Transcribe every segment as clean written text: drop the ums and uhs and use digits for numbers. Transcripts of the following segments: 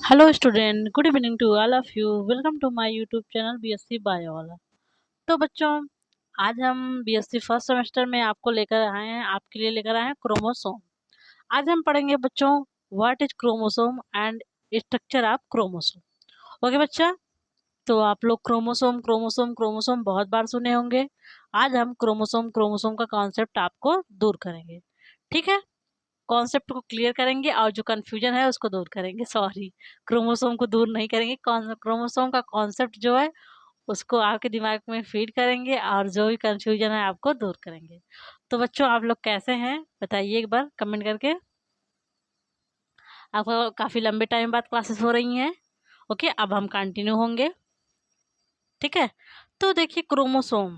Hello student, good evening to all of you. Welcome to my YouTube channel BSc Bio वाला। तो बच्चों, आज हम BSc फर्स्ट सेमेस्टर में आपके लिए लेकर आए हैं क्रोमोसोम। आज हम पढ़ेंगे बच्चों what is chromosome and structure of chromosome. Okay बच्चा, तो आप लोग क्रोमोसोम क्रोमोसोम क्रोमोसोम बहुत बार सुने होंगे। आज हम क्रोमोसोम क्रोमोसोम का कॉन्सेप्ट आपको दूर करेंगे। ठीक है, कॉन्सेप्ट को क्लियर करेंगे और जो कंफ्यूजन है उसको दूर करेंगे। सॉरी, क्रोमोसोम को दूर नहीं करेंगे, क्रोमोसोम का कॉन्सेप्ट जो है उसको आपके दिमाग में फीड करेंगे और जो भी कंफ्यूजन है आपको दूर करेंगे। तो बच्चों, आप लोग कैसे हैं बताइए एक बार कमेंट करके। आपको काफ़ी लंबे टाइम बाद क्लासेस हो रही हैं। ओके, अब हम कंटिन्यू होंगे। ठीक है, तो देखिए क्रोमोसोम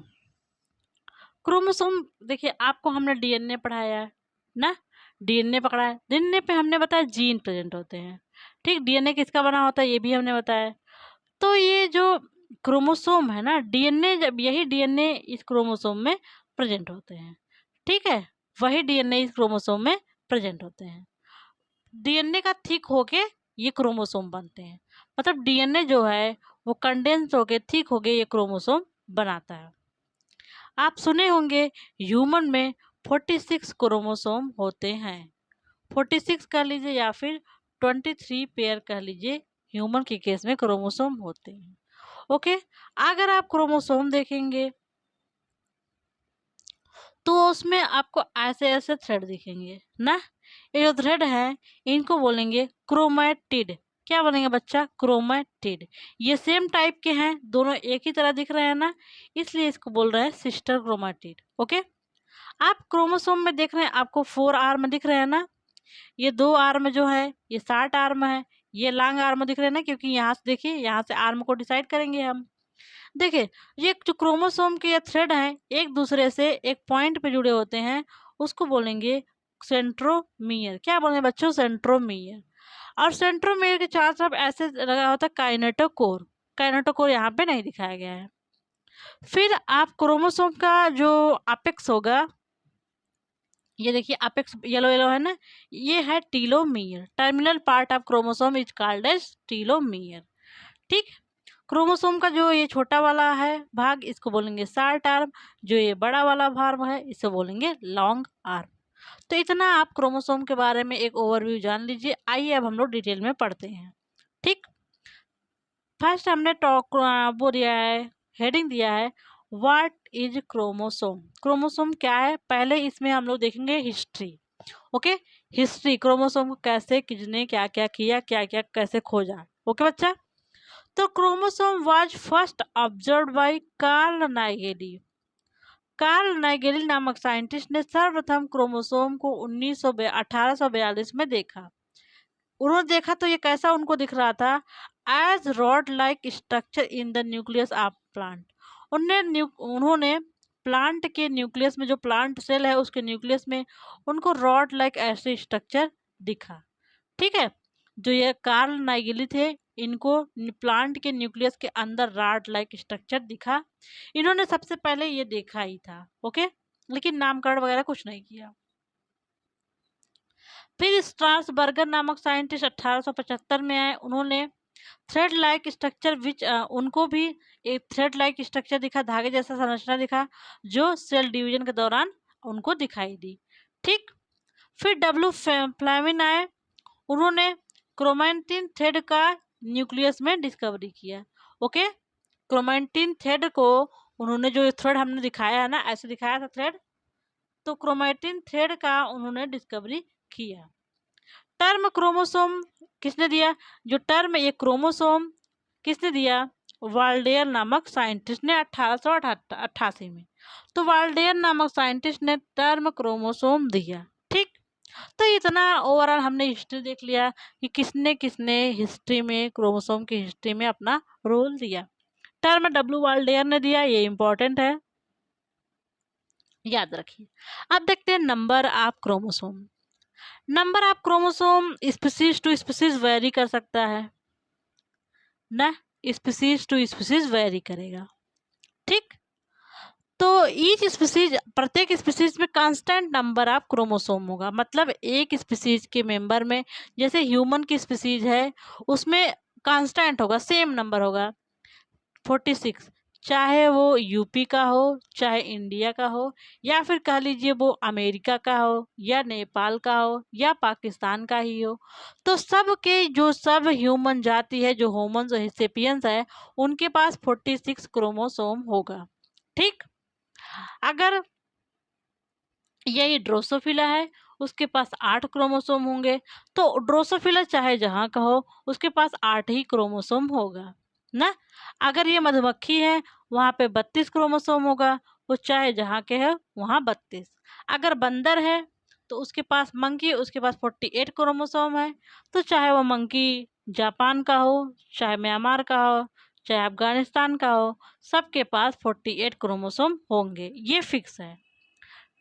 क्रोमोसोम देखिए, आपको हमने डीएनए पढ़ाया है ना। डीएनए पकड़ा है, डीएनए पे हमने बताया जीन प्रेजेंट होते हैं। ठीक, डीएनए किसका बना होता है ये भी हमने बताया। तो ये जो क्रोमोसोम है ना, डीएनए, जब यही डीएनए इस क्रोमोसोम में प्रेजेंट होते हैं। ठीक है, वही डीएनए इस क्रोमोसोम में प्रेजेंट होते हैं। डीएनए का थिक होके ये क्रोमोसोम बनते हैं। मतलब डीएनए जो है वो कंडेंस होके थिक होके ये क्रोमोसोम बनाता है। आप सुने होंगे ह्यूमन में 46 क्रोमोसोम होते हैं। 46 कह लीजिए या फिर 23 पेयर कह लीजिए, ह्यूमन के केस में क्रोमोसोम होते हैं। ओके, अगर आप क्रोमोसोम देखेंगे तो उसमें आपको ऐसे ऐसे थ्रेड दिखेंगे ना। ये जो थ्रेड है इनको बोलेंगे क्रोमैटिड। क्या बोलेंगे बच्चा? क्रोमैटिड। ये सेम टाइप के हैं, दोनों एक ही तरह दिख रहे हैं ना, इसलिए इसको बोल रहे हैं सिस्टर क्रोमैटिड। ओके, आप क्रोमोसोम में देख रहे हैं, आपको 4 आर्म दिख रहे हैं ना। ये 2 आर्म जो है ये शार्ट आर्म है, ये लॉन्ग आर्म दिख रहे हैं ना, क्योंकि यहाँ से देखिए, यहाँ से आर्म को डिसाइड करेंगे हम। देखिए, ये जो क्रोमोसोम के ये थ्रेड हैं एक दूसरे से एक पॉइंट पे जुड़े होते हैं, उसको बोलेंगे सेंट्रोमियर। क्या बोलेंगे बच्चों? सेंट्रोमियर। और सेंट्रोमियर के चार तरफ ऐसे लगा होता है काइनेटोकोर। काइनेटोकोर यहाँ पे नहीं दिखाया गया है। फिर आप क्रोमोसोम का जो अपेक्स होगा, ये देखिए अपेक्स येलो येलो है ना, ये है telomere. Terminal part of chromosome is called as telomere. ठीक, क्रोमोसोम का जो ये छोटा वाला है भाग, इसको बोलेंगे शॉर्ट आर्म। जो ये बड़ा वाला भाग है इसे बोलेंगे लॉन्ग आर्म। तो इतना आप क्रोमोसोम के बारे में एक ओवरव्यू जान लीजिए। आइए अब हम लोग डिटेल में पढ़ते हैं। ठीक, फर्स्ट हमने टॉक वो दिया है, हेडिंग दिया है व्हाट इज क्रोमोसोम। क्रोमोसोम क्या है, पहले इसमें हम लोग देखेंगे हिस्ट्री। ओके, हिस्ट्री क्रोमोसोम को कैसे, किसने क्या क्या किया, क्या क्या कैसे खोजा। ओके बच्चा, तो chromosome was first observe by Karl Naegeli. Karl Naegeli नामक साइंटिस्ट ने सर्वप्रथम क्रोमोसोम को 1842 में देखा। उन्होंने देखा तो ये कैसा उनको दिख रहा था? As rod like structure in the nucleus of plant. उन्होंने प्लांट के न्यूक्लियस में, जो प्लांट सेल है उसके न्यूक्लियस में उनको रॉड लाइक ऐसे स्ट्रक्चर दिखा। ठीक है, जो ये कार्ल नाइगेली थे, इनको प्लांट के न्यूक्लियस के अंदर रॉड लाइक स्ट्रक्चर दिखा। इन्होंने सबसे पहले ये देखा ही था। ओके, लेकिन नामकरण वगैरह कुछ नहीं किया। फिर स्ट्रासबर्गर नामक साइंटिस्ट 1875 में आए। उन्होंने थ्रेड लाइक स्ट्रक्चर विच उनको भी एक थ्रेड लाइक स्ट्रक्चर दिखा, धागे जैसा संरचना दिखा, जो सेल डिवीजन के दौरान उनको दिखाई दी। ठीक, फिर डब्ल्यू फ्लेमिन आए। उन्होंने क्रोमैटिन थ्रेड का न्यूक्लियस में डिस्कवरी किया। ओके, क्रोमैटिन थ्रेड को उन्होंने, जो थ्रेड हमने दिखाया है ना, ऐसे दिखाया था थ्रेड, तो क्रोमैटिन थ्रेड का उन्होंने डिस्कवरी किया। टर्म क्रोमोसोम किसने दिया? जो टर्म ये क्रोमोसोम किसने दिया? वाल्डेयर नामक साइंटिस्ट ने 1888 में। तो वाल्डेयर नामक साइंटिस्ट ने टर्म क्रोमोसोम दिया। ठीक, तो इतना ओवरऑल हमने हिस्ट्री देख लिया कि किसने किसने हिस्ट्री में, क्रोमोसोम की हिस्ट्री में अपना रोल दिया। टर्म डब्ल्यू वाल्डेयर ने दिया, ये इंपॉर्टेंट है, याद रखिए। अब देखते हैं number of chromosome. Number of chromosome species to species vary कर सकता है ना, स्पीसीज टू स्पीसीज वेरी करेगा। ठीक, तो ईच स्पीसीज, प्रत्येक स्पीसीज में कांस्टेंट नंबर ऑफ क्रोमोसोम होगा। मतलब एक स्पीसीज के मेंबर में, जैसे ह्यूमन की स्पीसीज है उसमें कांस्टेंट होगा, सेम नंबर होगा 46, चाहे वो यूपी का हो, चाहे इंडिया का हो, या फिर कह लीजिए वो अमेरिका का हो, या नेपाल का हो, या पाकिस्तान का ही हो। तो सब के जो सब ह्यूमन जाति है, जो होमन सेपियंस है, उनके पास 46 क्रोमोसोम होगा। ठीक। अगर यही ड्रोसोफिला है, उसके पास 8 क्रोमोसोम होंगे। तो ड्रोसोफिला चाहे जहाँ का हो, उसके पास 8 ही क्रोमोसोम होगा ना। अगर ये मधुमक्खी है, वहाँ पे 32 क्रोमोसोम होगा, वो चाहे जहाँ के है वहाँ 32। अगर बंदर है तो उसके पास, मंकी, उसके पास 48 क्रोमोसोम है। तो चाहे वो मंकी जापान का हो, चाहे म्यांमार का हो, चाहे अफगानिस्तान का हो, सबके पास 48 क्रोमोसोम होंगे, ये फिक्स है।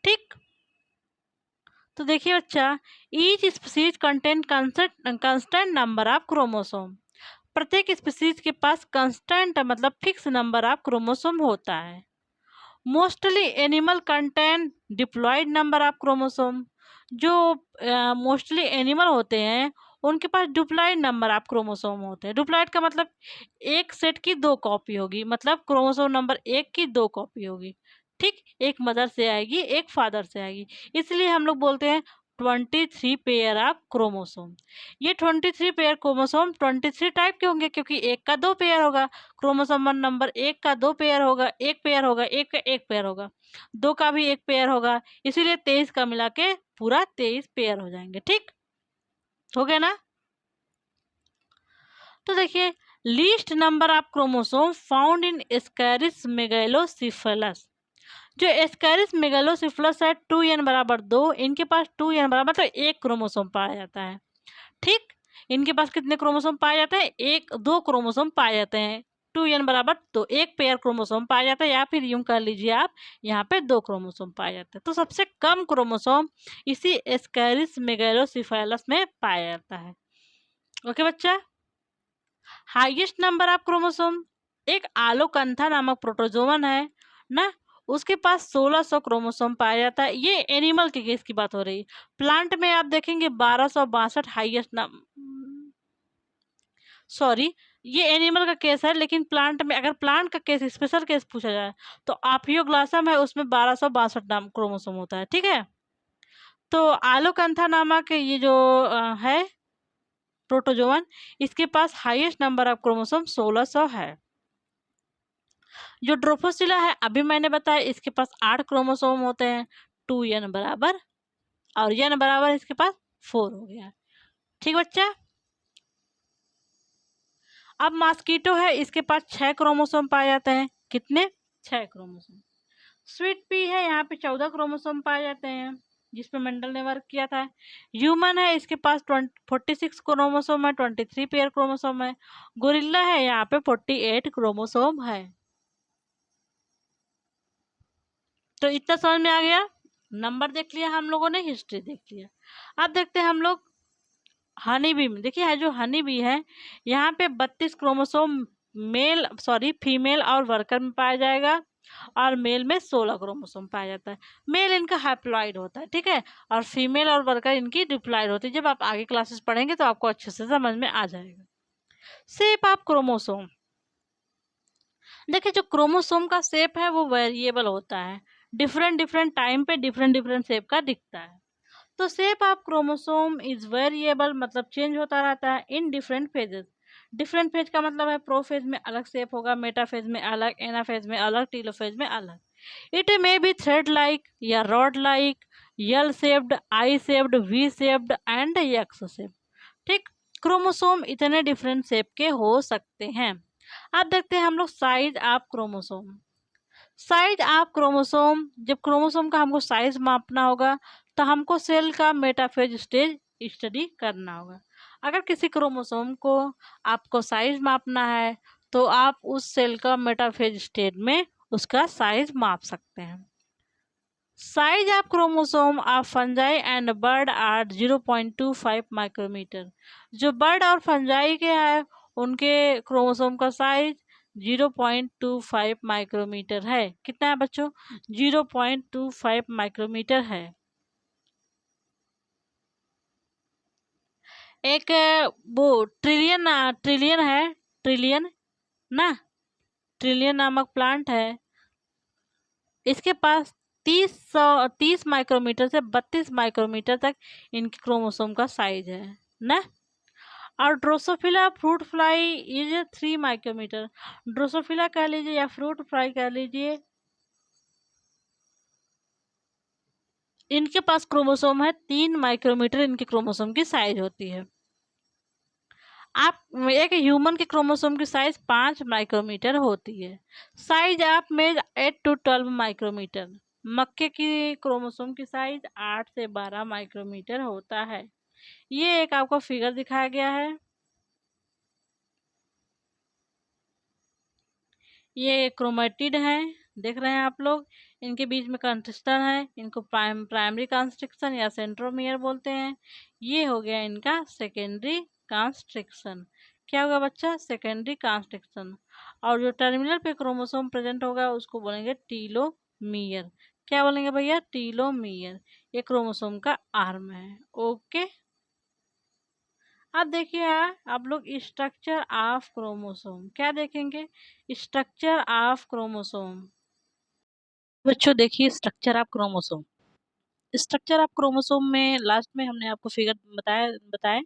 ठीक। तो देखिए बच्चा, each species contain constant number of chromosome. प्रत्येक स्पीसीज के पास कांस्टेंट मतलब फिक्स नंबर ऑफ क्रोमोसोम होता है। Mostly animal contain diploid number of chromosome. जो मोस्टली एनिमल होते हैं उनके पास डिप्लॉयड नंबर ऑफ क्रोमोसोम होते हैं। डिप्लॉयड का मतलब एक सेट की 2 कॉपी होगी, मतलब क्रोमोसोम नंबर 1 की 2 कॉपी होगी। ठीक, एक मदर से आएगी, एक फादर से आएगी, इसलिए हम लोग बोलते हैं 23 पेयर ऑफ क्रोमोसोम। ये 23 पेयर क्रोमोसोम 23 टाइप के होंगे, क्योंकि एक का 2 पेयर होगा। क्रोमोसोम नंबर 1 का 2 पेयर होगा, एक पेयर होगा, एक का 1 पेयर होगा, 2 का भी 1 पेयर होगा, इसीलिए 23 का मिला के पूरा 23 पेयर हो जाएंगे। ठीक हो गया ना। तो देखिए, least number of chromosome found in ascaris megalocephalus. जो एस्केरिस मेगालोसिफेलस है 2n बराबर 2, इनके पास 2n बराबर मतलब 1 क्रोमोसोम पाया जाता है। ठीक, इनके पास कितने क्रोमोसोम पाए जाते हैं? 2 क्रोमोसोम पाए जाते हैं। 2n बराबर तो 1 पेयर क्रोमोसोम पाया जाता है, या फिर यूं कर लीजिए आप, यहाँ पे 2 क्रोमोसोम पाए जाते हैं। तो सबसे कम क्रोमोसोम इसी एस्केरिस मेगालोसिफेलस में पाया जाता है। ओके बच्चा। हाईएस्ट नंबर ऑफ क्रोमोसोम, एक आलोकंथा नामक प्रोटोजोवन है ना, उसके पास 1600 क्रोमोसोम पाया जाता है। ये एनिमल के केस की बात हो रही है। प्लांट में आप देखेंगे 1262 हाईएस्ट सॉरी, ये एनिमल का केस है, लेकिन प्लांट में, अगर प्लांट का केस, स्पेशल केस पूछा जाए, तो आपियोग्लासम है, उसमें 1262 नाम क्रोमोसोम होता है। ठीक है। तो आलोकंथा नामक ये जो है प्रोटोजोवन, इसके पास हाईएस्ट नंबर ऑफ क्रोमोसोम 1600 है। जो ड्रोफोसिला है, अभी मैंने बताया, इसके पास 8 क्रोमोसोम होते हैं, 2n बराबर, और n बराबर इसके पास 4 हो गया। ठीक बच्चा। अब मॉस्किटो है, इसके पास 6 क्रोमोसोम पाए जाते हैं। कितने? 6 क्रोमोसोम। स्वीट पी है, यहाँ पे 14 क्रोमोसोम पाए जाते हैं, जिस पे मेंडल ने वर्क किया था। ह्यूमन है, इसके पास 46 क्रोमोसोम है, 23 पेयर क्रोमोसोम है। गोरिल्ला है, यहाँ पे 48 क्रोमोसोम है। तो इतना समझ में आ गया। नंबर देख लिया हम लोगों ने, हिस्ट्री देख लिया। अब देखते हैं हम लोग हनी बी में। देखिए, है जो हनी बी है, यहाँ पे 32 क्रोमोसोम फीमेल और वर्कर में पाया जाएगा, और मेल में 16 क्रोमोसोम पाया जाता है। मेल इनका हैप्लॉइड होता है, ठीक है, और फीमेल और वर्कर इनकी डिप्लॉइड होती है। जब आप आगे क्लासेस पढ़ेंगे तो आपको अच्छे से समझ में आ जाएगा। Shape of chromosome. देखिए, जो क्रोमोसोम का शेप है वो वेरिएबल होता है, डिफरेंट डिफरेंट टाइम पे डिफरेंट डिफरेंट शेप का दिखता है। तो shape of chromosome is variable, मतलब चेंज होता रहता है in different phases. Different phase का मतलब है प्रोफेज में अलग शेप होगा, मेटाफेज में अलग, एनाफेज में अलग, टीलोफेज में अलग। It may be thread like या rod like, L shaped, I shaped, V shaped and X shaped. ठीक, क्रोमोसोम इतने डिफरेंट शेप के हो सकते हैं। अब देखते हैं हम लोग size of chromosome. Size of chromosome, जब क्रोमोसोम का हमको साइज मापना होगा तो हमको सेल का मेटाफेज स्टेज स्टडी करना होगा। अगर किसी क्रोमोसोम को आपको साइज मापना है तो आप उस सेल का मेटाफेज स्टेज में उसका साइज माप सकते हैं। Size of chromosome of fungi and bird are 0.25 micrometre. जो बर्ड और फंजाई के हैं उनके क्रोमोसोम का साइज 0.25 माइक्रोमीटर है। कितना है बच्चों? 0.25 माइक्रोमीटर है। एक वो ट्रिलियन ट्रिलियन है, ट्रिलियन ना, ट्रिलियन नामक प्लांट है। इसके पास 30 माइक्रोमीटर से 32 माइक्रोमीटर तक इनके क्रोमोसोम का साइज है ना। और ड्रोसोफिला फ्रूट फ्लाई ये 3 माइक्रोमीटर, ड्रोसोफिला कह लीजिए या फ्रूट फ्लाई कह लीजिए, इनके पास क्रोमोसोम है 3 माइक्रोमीटर, इनके क्रोमोसोम की साइज होती है। आप एक ह्यूमन के क्रोमोसोम की साइज 5 माइक्रोमीटर होती है। साइज आप में 8 to 12 माइक्रोमीटर। मक्के की क्रोमोसोम की साइज 8 से 12 माइक्रोमीटर होता है। ये एक आपको फिगर दिखाया गया है। ये क्रोमेटिड है, देख रहे हैं आप लोग। इनके बीच में कंस्ट्रक्शन है, इनको प्राइमरी कंस्ट्रक्शन या सेंट्रोमियर बोलते हैं। ये हो गया इनका सेकेंडरी कंस्ट्रक्शन। क्या होगा बच्चा? Secondary constriction. और जो टर्मिनल पे क्रोमोसोम प्रेजेंट होगा उसको बोलेंगे टीलोमियर। क्या बोलेंगे भैया? टीलोमियर। ये क्रोमोसोम का आर्म है। ओके, अब देखिए आप लोग स्ट्रक्चर ऑफ क्रोमोसोम क्या देखेंगे? Structure of chromosome. बच्चों देखिए structure of chromosome. Structure of chromosome में लास्ट में हमने आपको फिगर बताए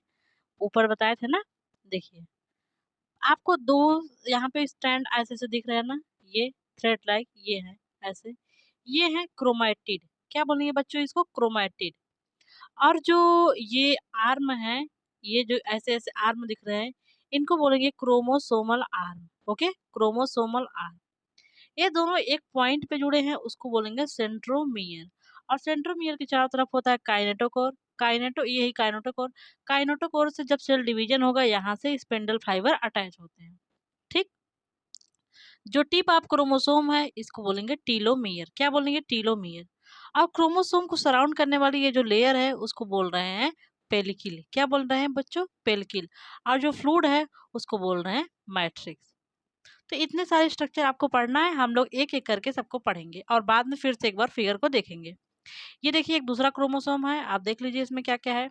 ऊपर बताए थे ना। देखिए आपको दो यहाँ पे स्ट्रैंड ऐसे से दिख रहे हैं ना, ये थ्रेड लाइक ये है ऐसे, ये है क्रोमैटिड। क्या बोलेंगे बच्चों इसको? क्रोमैटिड। और जो ये आर्म है, ये जो ऐसे ऐसे आर्म दिख रहे हैं, इनको बोलेंगे chromosomal arm. Okay, chromosomal arm. ये दोनों एक पॉइंट पे जुड़े हैं, उसको बोलेंगे सेंट्रोमियर। और सेंट्रोमियर के चारों तरफ होता है काइनेटोकोर। यही काइनेटोकोर। काइनेटोकोर से जब सेल डिवीजन होगा, यहाँ से स्पेंडल फाइबर अटैच होते हैं। ठीक। जो टिप ऑफ क्रोमोसोम है इसको बोलेंगे टीलोमियर। क्या बोलेंगे? टीलोमियर। और क्रोमोसोम को सराउंड करने वाली ये जो लेयर है उसको बोल रहे हैं पेलिकिल। क्या बोल रहे हैं बच्चों? पेलिकिल। और जो फ्लूइड है उसको बोल रहे हैं मैट्रिक्स। तो इतने सारे स्ट्रक्चर आपको पढ़ना है, हम लोग एक एक करके सबको पढ़ेंगे और बाद में फिर से एक बार फिगर को देखेंगे। ये देखिए एक दूसरा क्रोमोसोम है, आप देख लीजिए इसमें क्या क्या है।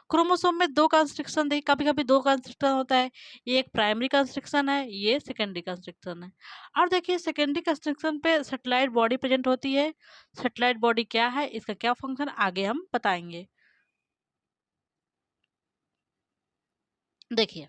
क्रोमोसोम में दो कंस्ट्रक्शन देखिए, कभी कभी दो कंस्ट्रक्शन होता है। ये एक प्राइमरी कंस्ट्रक्शन है, ये सेकेंडरी कंस्ट्रक्शन है। और देखिए सेकेंडरी कंस्ट्रक्शन पे सेटेलाइट बॉडी प्रेजेंट होती है। सेटेलाइट बॉडी क्या है, इसका क्या फंक्शन, आगे हम बताएंगे। देखिए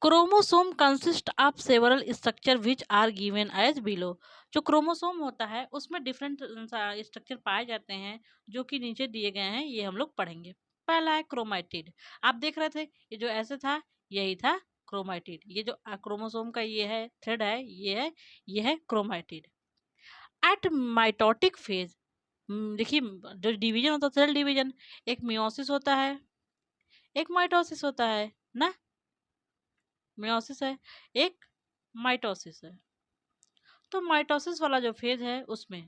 chromosome consist of several structure which are given as below. जो क्रोमोसोम होता है उसमें डिफरेंट स्ट्रक्चर पाए जाते हैं, जो कि नीचे दिए गए हैं, ये हम लोग पढ़ेंगे। पहला है क्रोमैटिड। आप देख रहे थे ये जो ऐसे था, यही था क्रोमैटिड। ये जो क्रोमोसोम का ये है थ्रेड है, ये है क्रोमैटिड। एट माइटोटिक फेज, देखिए जो डिवीजन होता है सेल डिवीजन, एक मियोसिस होता है, एक माइटोसिस होता है ना। मियोसिस है, एक माइटोसिस है। तो माइटोसिस वाला जो फेज है उसमें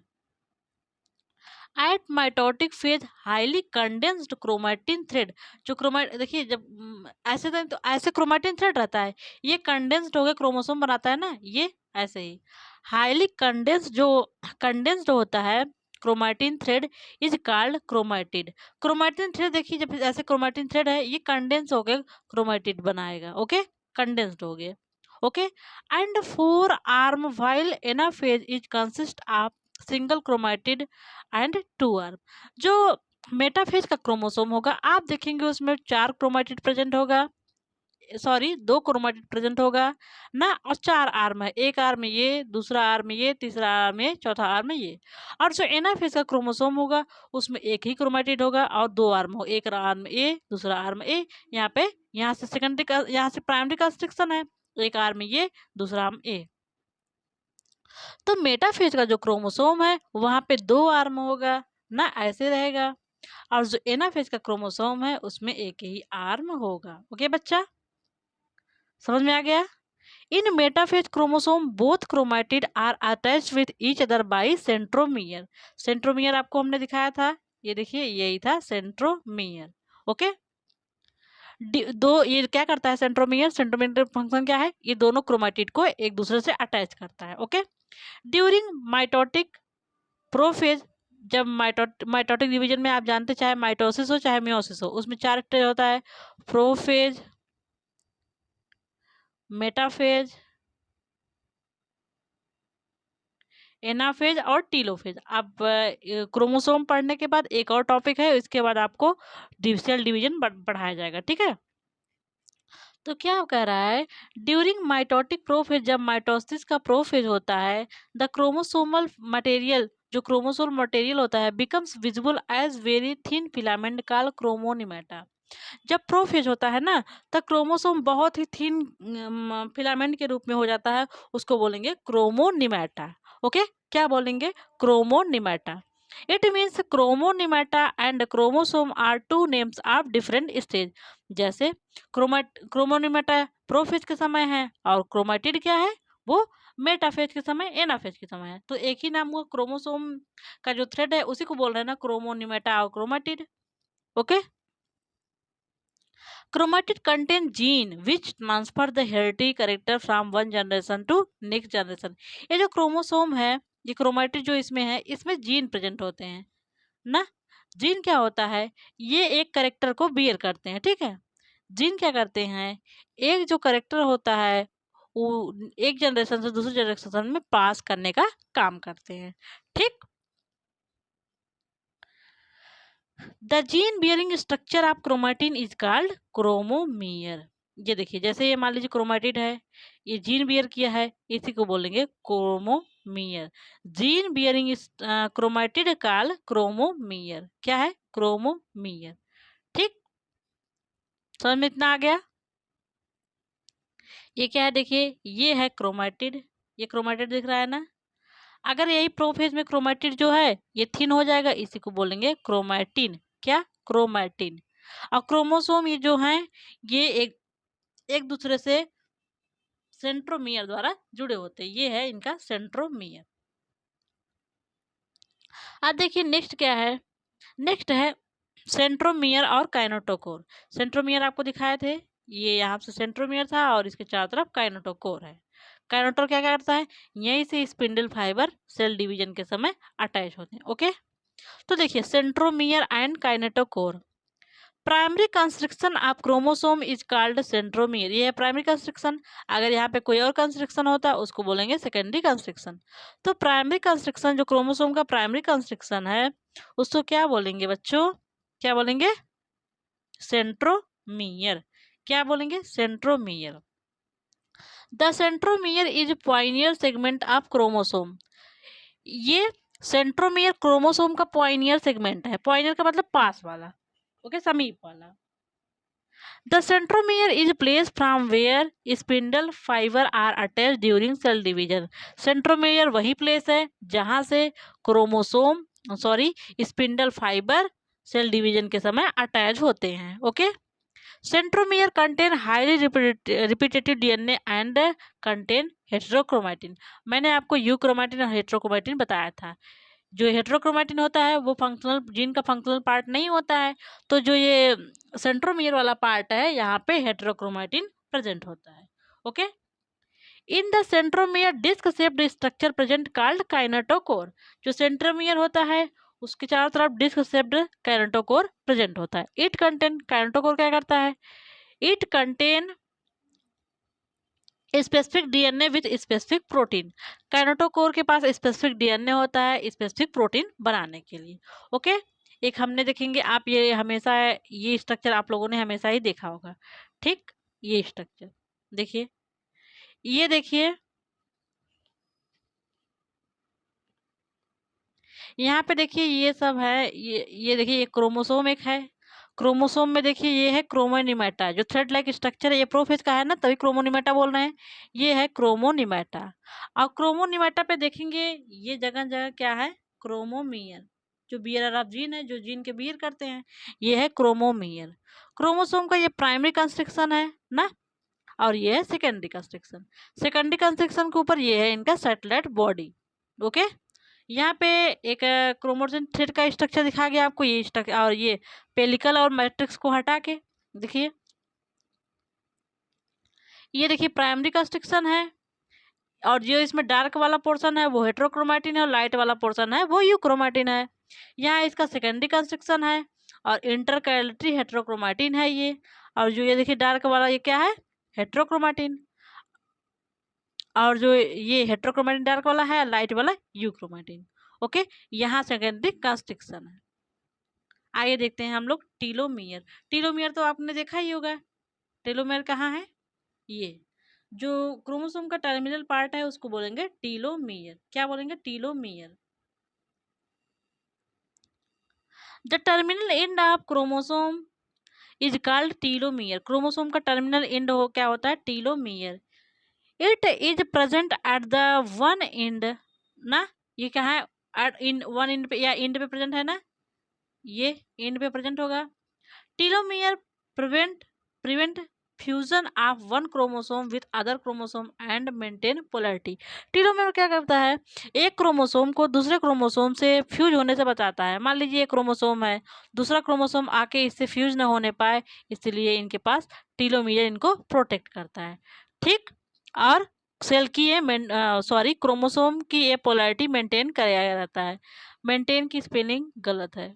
at mitotic phase highly condensed chromatin thread. जो देखिए जब ऐसे तो ऐसे क्रोमैटिन थ्रेड रहता है, ये कंडेंस्ड हो गया क्रोमोसोम बनाता है ना, ये ऐसे ही हाईली कंडेंस्ड होता है chromatin thread is called chromatid. Chromatin thread देखिए जब ऐसे क्रोमैटिन थ्रेड है, ये कंडेंस हो गया क्रोमैटिड बनाएगा। ओके, कंडेंस्ड हो गया। Okay, and four arm while anaphase is consist of single chromatid and two arm. जो मेटाफेज का क्रोमोसोम होगा आप देखेंगे उसमें 4 क्रोमैटिड प्रेजेंट होगा, सॉरी 2 क्रोमैटिड प्रेजेंट होगा ना, और 4 आर्म है। एक आर्म ये, दूसरा आर्म ये, तीसरा आर्म ये, चौथा आर्म ये। और जो एनाफेज का क्रोमोसोम होगा उसमें एक ही क्रोमैटिड होगा और 2 आर्म हो, एक आर्म ए, दूसरा आर्म ए। यहाँ पे यहाँ से सेकेंडरी का, यहाँ से प्राइमरी कंस्ट्रक्शन है, एक आर्म ये, दूसरा आर्म ए। तो मेटाफेज का जो क्रोमोसोम है वहां पे 2 आर्म होगा ना, ऐसे रहेगा। और जो एनाफेज का क्रोमोसोम है उसमें एक ही आर्म होगा। ओके बच्चा, समझ में आ गया? In metaphase chromosome both chromatid are attached with each other by centromere. Centromere आपको हमने दिखाया था, ये देखिए यही था सेंट्रोमियर। ओके, दो ये क्या करता है सेंट्रोमियर, सेंट्रोमियर फंक्शन क्या है, ये दोनों क्रोमेटिड को एक दूसरे से अटैच करता है। ओके, ड्यूरिंग माइटोटिक प्रोफेज, जब माइटोटिक डिवीजन में आप जानते चाहे माइटोसिस हो चाहे मियोसिस हो, उसमें 4 स्टेज होता है, प्रोफेज, मेटाफेज, एनाफेज और टीलोफेज। अब क्रोमोसोम पढ़ने के बाद एक और टॉपिक है, इसके बाद आपको सेल डिवीजन पढ़ाया जाएगा, ठीक है। तो क्या कह रहा है, ड्यूरिंग माइटोटिक प्रोफेज, जब माइटोसिस का प्रोफेज होता है, द क्रोमोसोमल मटेरियल, जो क्रोमोसोम मटेरियल होता है, becomes visible as very thin filament called chromonemata. जब प्रोफेज होता है ना, तब क्रोमोसोम बहुत ही थिन फिलामेंट के रूप में हो जाता है, उसको बोलेंगे क्रोमोनिमेटा। ओके, क्या बोलेंगे, chromonemata. It means chromonemata and chromosome are two names of different stage. जैसे क्रोमोनिमेटा प्रोफेज के समय है और क्रोमेटिड क्या है, वो मेटाफेज के समय, एनाफेज के समय है। तो एक ही नाम हुआ, क्रोमोसोम का जो थ्रेड है उसी को बोल रहे हैं ना, क्रोमोनिमेटा और chromatid. Okay, chromatid contain gene which transfer the hereditary character from one generation to next generation। ये जो क्रोमोसोम है, ये क्रोमेटिड जो इसमें है, इसमें जीन प्रेजेंट होते हैं ना। जीन क्या होता है, ये एक करेक्टर को बियर करते हैं, ठीक है। जीन क्या करते हैं, एक जो करेक्टर होता है वो एक जनरेशन से दूसरे जनरेशन में पास करने का काम करते हैं, ठीक। The gene bearing structure of chromatin is called chromomere. ये देखिए, जैसे ये मान लीजिए क्रोमेटिड है, ये जीन बियर किया है, इसी को बोलेंगे chromomere. Gene bearing chromatid called chromomere. क्या है, क्रोमोमियर, ठीक। समझ में इतना आ गया। ये क्या है, देखिए ये है क्रोमेटिड, ये क्रोमेटिड दिख रहा है ना। अगर यही प्रोफेज में क्रोमेटिड जो है ये थिन हो जाएगा, इसी को बोलेंगे क्रोमैटिन। क्या, क्रोमैटिन। और क्रोमोसोम ये जो हैं, ये एक एक दूसरे से सेंट्रोमियर द्वारा जुड़े होते हैं, ये है इनका सेंट्रोमियर। अब देखिए नेक्स्ट क्या है, नेक्स्ट है सेंट्रोमियर और काइनेटोकोर। सेंट्रोमियर आपको दिखाए थे, ये यहाँ से सेंट्रोमियर था और इसके चारों तरफ काइनेटोकोर है। काइनेटोर क्या करता है, यहीं से स्पिंडल फाइबर सेल डिवीजन के समय अटैच होते हैं। ओके, तो देखिए centromere and kinetochore. Primary constriction of chromosome is called centromere, ये है प्राइमरी कंस्ट्रक्शन। अगर यहाँ पे कोई और कंस्ट्रक्शन होता है उसको बोलेंगे सेकेंडरी कंस्ट्रक्शन। तो प्राइमरी कंस्ट्रक्शन जो क्रोमोसोम का प्राइमरी कंस्ट्रक्शन है उसको क्या बोलेंगे बच्चों, क्या बोलेंगे, सेंट्रोमियर। क्या बोलेंगे, centromere. The centromere is Pioneer segment of chromosome. ये सेंट्रोमियर क्रोमोसोम का पॉइनियर सेगमेंट है। पॉइनियर का मतलब पास वाला, ओके, समीप वाला। The centromere is place from where spindle fiber are attached during cell division। Centromere वही प्लेस है जहां से chromosome sorry spindle fibre cell division के समय अटैच होते हैं। Okay, centromere contain highly repetitive DNA and contain heterochromatin. मैंने आपको यूक्रोमैटिन और हेटेरोक्रोमैटिन बताया था। जो हेटेरोक्रोमैटिन होता है वो फंक्शनल जीन का फंक्शनल पार्ट नहीं होता है, तो जो ये सेंट्रोमियर वाला पार्ट है यहाँ पे हेटेरोक्रोमैटिन प्रेजेंट होता है। Okay, in the centromere disc shaped structure present called kinetochore. जो सेंट्रोमियर होता है उसके चारों तरफ डिस्क शेप्ड काइनेटोकोर प्रेजेंट होता है। इट कंटेन, काइनेटोकोर क्या करता है, it contain specific DNA with specific protein. Kinetochore के पास स्पेसिफिक डीएनए होता है स्पेसिफिक प्रोटीन बनाने के लिए। ओके, एक हमने देखेंगे, आप ये हमेशा ये स्ट्रक्चर आप लोगों ने हमेशा ही देखा होगा, ठीक। ये स्ट्रक्चर देखिए, ये देखिए यहाँ पे देखिए ये सब है, ये देखिए ये क्रोमोसोम एक है। क्रोमोसोम में देखिए ये है क्रोमोनिमेटा, जो थ्रेड लाइक स्ट्रक्चर है ये प्रोफेज का है ना, तभी क्रोमोनिमेटा बोल रहे हैं। ये है क्रोमोनिमेटा। और क्रोमोनिमेटा पे देखेंगे ये जगह जगह क्या है, क्रोमोमियर। जो बियर ऑफ जीन है, जो जीन के बियर करते हैं, ये है क्रोमोमियर। क्रोमोसोम का ये प्राइमरी कंस्ट्रक्शन है ना, और ये है सेकेंडरी कंस्ट्रक्शन। सेकेंडरी कंस्ट्रक्शन के ऊपर ये है इनका सैटेलाइट बॉडी। ओके, यहाँ पे एक क्रोमोसोम थ्रेड का स्ट्रक्चर दिखा गया आपको, ये स्ट्रक्चर और ये पेलिकल और मैट्रिक्स को हटा के देखिए ये देखिए प्राइमरी कंस्ट्रक्शन है, और जो इसमें डार्क वाला पोर्शन है वो हेट्रोक्रोमेटिन है, और लाइट वाला पोर्शन है वो यूक्रोमेटिन है। यहाँ इसका सेकेंडरी कंस्ट्रक्शन है, और इंटरकैलेटरी हेट्रोक्रोमेटिन है ये। और जो ये देखिए डार्क वाला ये क्या है, हेट्रोक्रोमेटिन। और जो ये हेट्रोक्रोमेटिन डार्क वाला है, लाइट वाला यूक्रोमेटिन। ओके, यहाँ सेकेंडरी कंस्ट्रक्शन है। आइए देखते हैं हम लोग टीलोमियर। टीलोमियर तो आपने देखा ही होगा। टेलोमेयर कहाँ है, ये जो क्रोमोसोम का टर्मिनल पार्ट है उसको बोलेंगे टीलोमियर। क्या बोलेंगे, telomere. The terminal end of chromosome is called telomere. Chromosome का टर्मिनल एंड हो क्या होता है, telomere. It is present at the one and ना, ये क्या है, एट इन वन एंड पे या एंड पे प्रेजेंट है ना, ये एंड पे प्रेजेंट होगा। Telomere prevent prevent fusion of one chromosome with other chromosome and maintain polarity. Telomere क्या करता है, एक क्रोमोसोम को दूसरे क्रोमोसोम से फ्यूज होने से बचाता है। मान लीजिए एक क्रोमोसोम है, दूसरा क्रोमोसोम आके इससे फ्यूज ना होने पाए, इसलिए इनके पास टीलोमियर इनको प्रोटेक्ट करता है। ठीक, और सेल की ये क्रोमोसोम की ये पोलैरिटी मेंटेन कराया जाता है। मेंटेन की स्पेलिंग गलत है।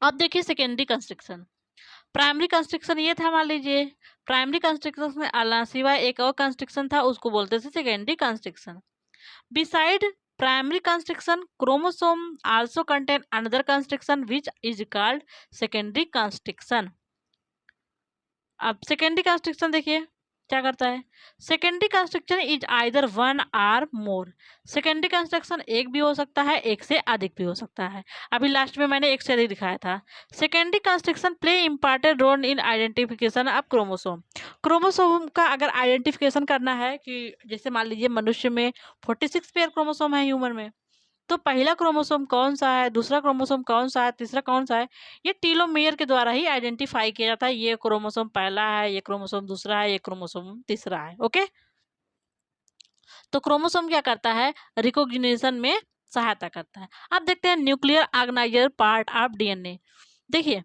अब देखिए सेकेंडरी कंस्ट्रक्शन। प्राइमरी कंस्ट्रक्शन ये था, मान लीजिए प्राइमरी कंस्ट्रक्शन में अलावा सिवाय एक और कंस्ट्रक्शन था, उसको बोलते थे secondary construction. Beside primary construction chromosome also contain another construction which is called secondary construction. अब सेकेंडरी कंस्ट्रक्शन देखिए क्या करता है। Secondary construction is either one or more. Secondary construction एक भी हो सकता है, एक से अधिक भी हो सकता है। अभी लास्ट में मैंने एक से अधिक दिखाया था। Secondary construction play important role in identification of chromosome. Chromosome का अगर आइडेंटिफिकेशन करना है कि जैसे मान लीजिए मनुष्य में 46 पेयर क्रोमोसोम है, ह्यूमन में, तो पहला क्रोमोसोम कौन सा है, दूसरा क्रोमोसोम कौन सा है, तीसरा कौन सा है, ये टीलोमेयर के द्वारा ही आइडेंटिफाई किया जाता है। ये क्रोमोसोम पहला है, ये क्रोमोसोम दूसरा है, ये क्रोमोसोम तीसरा है। ओके, तो क्रोमोसोम क्या करता है, रिकॉग्निशन में सहायता करता है। अब देखते हैं nuclear organiser part of DNA. देखिए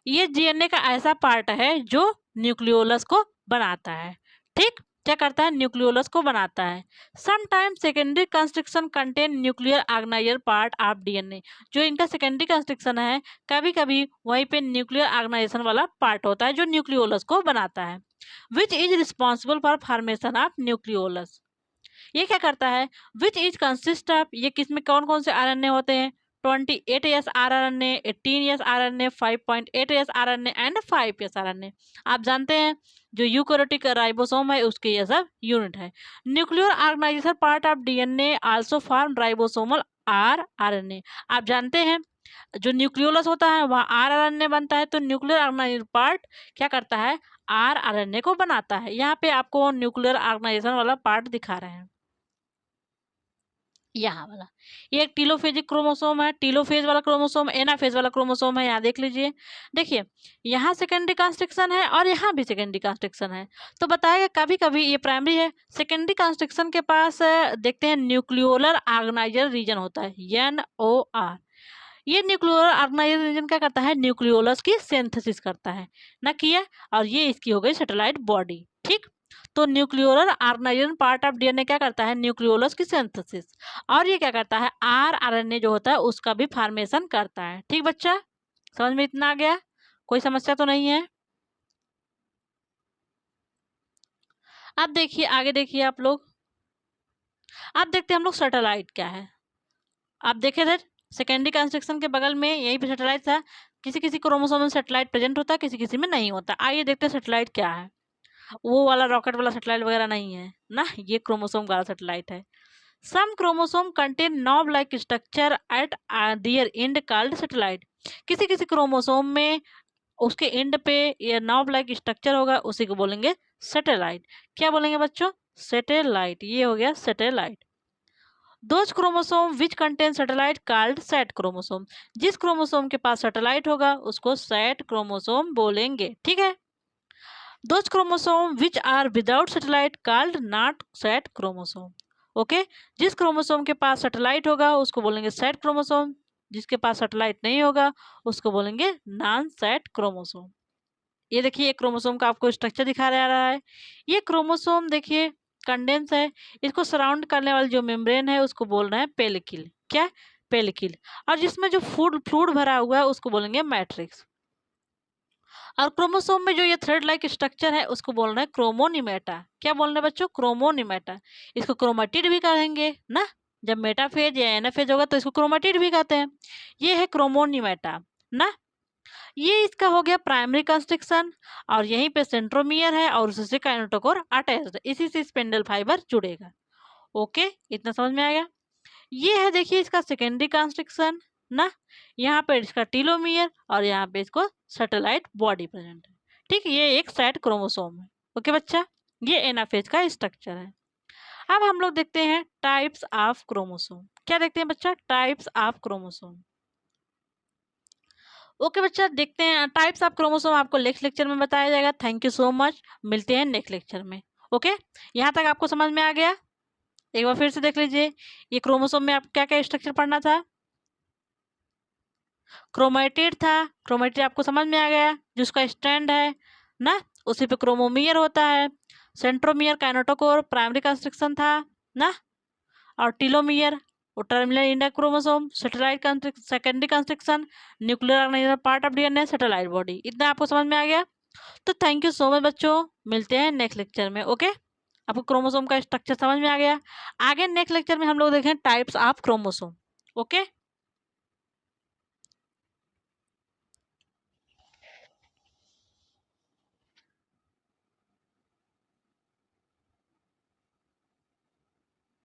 ये डीएनए का ऐसा पार्ट है जो न्यूक्लियोलस को बनाता है। ठीक, क्या करता है, न्यूक्लियोलस को बनाता है। Sometime secondary constriction contain nuclear organiser part of DNA. जो इनका सेकेंडरी कंस्ट्रक्शन है, कभी कभी वहीं पे न्यूक्लियर ऑर्गेनाइजेशन वाला पार्ट होता है जो न्यूक्लियोलस को बनाता है। Which is responsible for formation of nucleolus. ये क्या करता है, विच इज कंसिस्ट ऑफ, ये किसमें कौन कौन से आरएनए होते हैं, 28 S RNA, 18 S RNA, 5.8 S RNA and 5 S RNA. आप जानते हैं जो यूकैरियोटिक राइबोसोम है उसके ये सब यूनिट है। Nuclear organisation part of DNA also form ribosomal RNA. आप जानते हैं जो न्यूक्लियोलस होता है वहाँ आरएनए बनता है, तो न्यूक्लियर ऑर्गेनाइजेशन पार्ट क्या करता है, आरएनए को बनाता है। यहाँ पे आपको न्यूक्लियर ऑर्गेनाइजेशन वाला पार्ट दिखा रहे हैं, यहाँ वाला। ये एक टीलोफेजिक क्रोमोसोम है, टीलोफेज वाला क्रोमोसोम, एनाफेज वाला क्रोमोसोम है। यहाँ देख लीजिए, देखिए यहाँ सेकेंडरी कंस्ट्रक्शन है और यहाँ भी सेकेंडरी कंस्ट्रक्शन है। तो बताएगा कभी कभी ये प्राइमरी है। सेकेंडरी कंस्ट्रक्शन के पास देखते हैं न्यूक्लियोलर ऑर्गेनाइजर रीजन होता है, NOR। ये न्यूक्लियोलर ऑर्गेनाइजर रीजन क्या करता है, न्यूक्लियोलस की सिंथेसिस करता है ना किया, और ये इसकी हो गई सैटेलाइट बॉडी। ठीक, तो nucleolar organisation part of DNA क्या करता है, न्यूक्लियोलस की सिंथेसिस, और ये क्या करता है, आरएनए जो होता है उसका भी फॉर्मेशन करता है। ठीक बच्चा, समझ में इतना आ गया, कोई समस्या तो नहीं है। अब देखिए आगे, देखिए आप लोग, अब देखते हैं हम लोग सैटेलाइट क्या है। आप देखे थे सेकेंडरी कंस्ट्रक्शन के बगल में यहीं पे सैटेलाइट था। किसी किसी क्रोमोसोम में सैटेलाइट प्रेजेंट होता है, किसी किसी में नहीं होता। आइए देखते हैं सैटेलाइट क्या है। वो वाला रॉकेट वाला सैटेलाइट वगैरह नहीं है ना, ये क्रोमोसोम वाला सैटेलाइट है। Some chromosome contain knob like structure at their end called satellite. किसी किसी क्रोमोसोम में उसके एंड पे ये नॉब लाइक स्ट्रक्चर होगा, उसी को बोलेंगे सैटेलाइट। क्या बोलेंगे बच्चों, सैटेलाइट। ये हो गया satellite. Those chromosome which contain satellite called sat chromosome. जिस क्रोमोसोम के पास सैटेलाइट होगा उसको सैट क्रोमोसोम बोलेंगे। ठीक है, those chromosome which are without satellite called not sat chromosome. Okay, जिस क्रोमोसोम के पास सैटेलाइट होगा उसको बोलेंगे सैट क्रोमोसोम, जिसके पास सैटेलाइट नहीं होगा उसको बोलेंगे नॉन सैट क्रोमोसोम। ये देखिए एक क्रोमोसोम का आपको स्ट्रक्चर दिखा रहा है। ये क्रोमोसोम देखिए कंडेंस है, इसको सराउंड करने वाली जो मेम्ब्रेन है उसको बोल रहे हैं पेलिकिल। क्या? पेलिकिल। और जिसमें जो फ्लूइड भरा हुआ है उसको बोलेंगे मैट्रिक्स। और क्रोमोसोम में जो ये थ्रेड लाइक स्ट्रक्चर है उसको बोल रहे हैं क्रोमोनिमेटा। क्या बोल रहे हैं बच्चों? क्रोमोनिमेटा। इसको क्रोमेटिड भी कहेंगे ना, जब मेटाफेज या एनाफेज होगा तो इसको क्रोमेटिड भी कहते हैं। ये है क्रोमोनिमेटा ना। ये इसका हो गया प्राइमरी कंस्ट्रक्शन, और यहीं पे सेंट्रोमियर है और उससे काइनेटोकोर अटैच्ड, इसी से स्पिंडल फाइबर जुड़ेगा। ओके, इतना समझ में आ गया। ये है देखिए इसका सेकेंडरी कंस्ट्रक्शन ना, यहाँ पे इसका टीलोमियर और यहाँ पे इसको सैटेलाइट बॉडी प्रेजेंट है। ठीक, ये एक साइड क्रोमोसोम है। ओके बच्चा, ये एनाफेज का स्ट्रक्चर है। अब हम लोग देखते हैं टाइप्स ऑफ क्रोमोसोम। क्या देखते हैं बच्चा? Types of chromosome. ओके बच्चा, देखते हैं टाइप्स ऑफ क्रोमोसोम आपको नेक्स्ट लेक्चर में बताया जाएगा। थैंक यू सो मच, मिलते हैं नेक्स्ट लेक्चर में। ओके, यहाँ तक आपको समझ में आ गया? एक बार फिर से देख लीजिए, ये क्रोमोसोम में आप क्या क्या स्ट्रक्चर पढ़ना था? क्रोमेटिड था, क्रोमेटिड आपको समझ में आ गया, जिसका स्टैंड है ना, उसी पे क्रोमोमियर होता है। सेंट्रोमियर काइनेटोकोर प्राइमरी कंस्ट्रक्शन था ना, और टीलोमियर और terminal index chromosome, satellite secondary constriction, nuclear organiser part of DNA, satellite body. इतना आपको समझ में आ गया? तो थैंक यू सो मच बच्चों, मिलते हैं नेक्स्ट लेक्चर में। ओके, आपको क्रोमोसोम का स्ट्रक्चर समझ में आ गया। आगे नेक्स्ट लेक्चर में हम लोग देखें टाइप्स ऑफ क्रोमोसोम। ओके।